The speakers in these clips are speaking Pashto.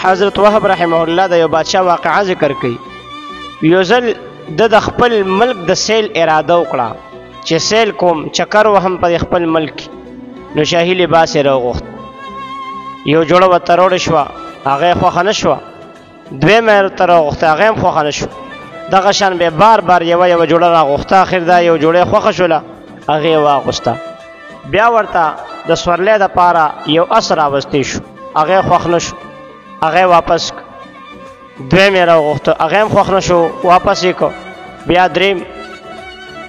حضرت وهب رحمه الله د یو بادشاه واقعه ذکر کوي. یو ځل د خپل ملک د سیل اراده وکړه چې سیل کوم چکر وهم په خپل ملک، نو شاهي لباس یې راوغوښت. یو جوړه ورته راوړې شوه، هغه یې خوښه نه شوه. دویمه یې ورته راوغوښته، هغه هم خوښه نه شوه. دغه شان بیا بار بار یوه جوړه راغوښته، اخر دا یو جوړه یې خوښه شوله، هغې یې واغوسته. بیا ورته د سورلۍ دپاره یو اس راوستی شو، هغه یې خوښ نه شو، هغه یې واپس کړ. دویم یې راوغوښته، هغه هم خوښ نه شو، واپس یې کړ. بیا دریم،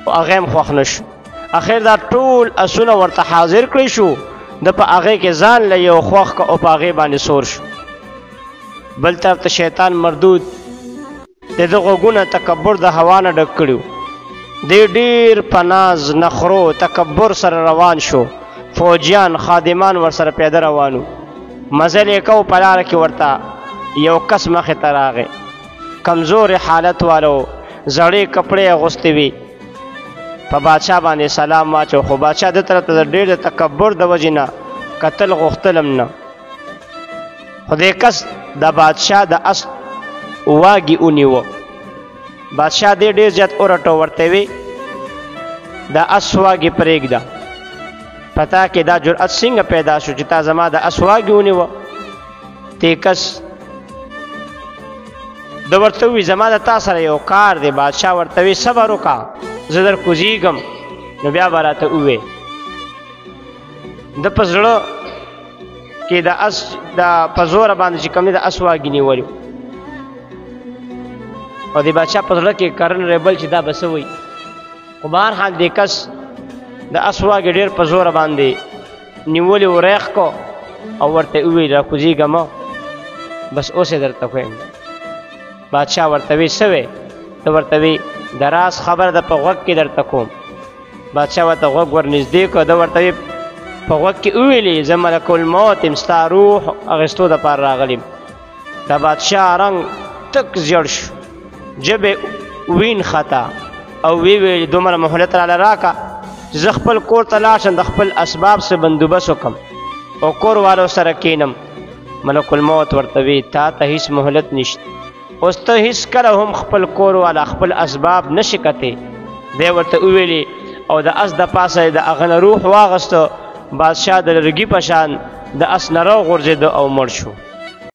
هغه هم خوښ نه شو. اخر دا ټول اسونه ورته حاضر کړی شو، د په هغې کې ځان له یو خوښ کړ او په هغې باندې سور شو. بل طرف ته شیطان مردود د ده غوږونه تکبر د هوا نه ډک کړي وو. دی ډېر په ناز نخرو تکبر سره روان شو. فوجیان خادمان ورسره پیاده روان وو. مزل یې کو، په لاره کې ورته یو کس مخې ته راغی، کمزور حالت والو، زړې کپړې اغوستې وي. په بادشاه باندې سلام واچو، خو بادشاه ده طرف ته د ډېر د تکبر د وجې نه کتل غوښتلم نه. خو دې کس د بادشاه د اس واګي ونیوه. بادشاه دې ډېر زیات ورټو، ورته وی د اس واګي پرېږده، په تا کې دا جرأت څنګه پیدا شو چې تا زما د اس واګي ونیوه؟ دې کس د ورته وی زما د تا سره یو کار دی. بادشاه ورته وی صبر وکړه، زه در کوزیږم. نو بیا به راته ووې د په زړه کې د اس د په زوره باندې چې کوم دی د اس واګي نیولي، او د بادشاه په زړه کې کرن ریبل چې دا به څه وایي. خو بهرحال دې کس د اس واګي ډېر په زوره باندې نیولي و، ریخ کو او ورته ووی را کوزیږم، بس اوس یې درته کویم. بادشاه ورته وی څه وی؟ ته ورته وی د راز خبره ده په غوږ کې درته کوم. بادشاه ورته غوږ ور نږدې کړ، ده ورته وی په غوږ کې وویلې زه ملک الموت یم، ستا روح اخیستو دپاره راغلی یم. د بادشاه رنګ تک زیړ شو، ژبې وین خطا، او وی ویلې دومره مهلت راله راکړه چې زه خپل کور ته لاړ شم، د خپل اسباب سره بندوبست وکړم او کور والو سره کینم. ملک الموت ورته وی تا ته هیڅ مهلت نشته، اوس ته هیڅ کله هم خپل کور والا خپل اسباب نشي کتی. بیا ورته وویلې او د اس د پاسه د هغه نه روح واغسته. بادشاه د لرګي په شان د اس نه راوغورځېده او مړ شو.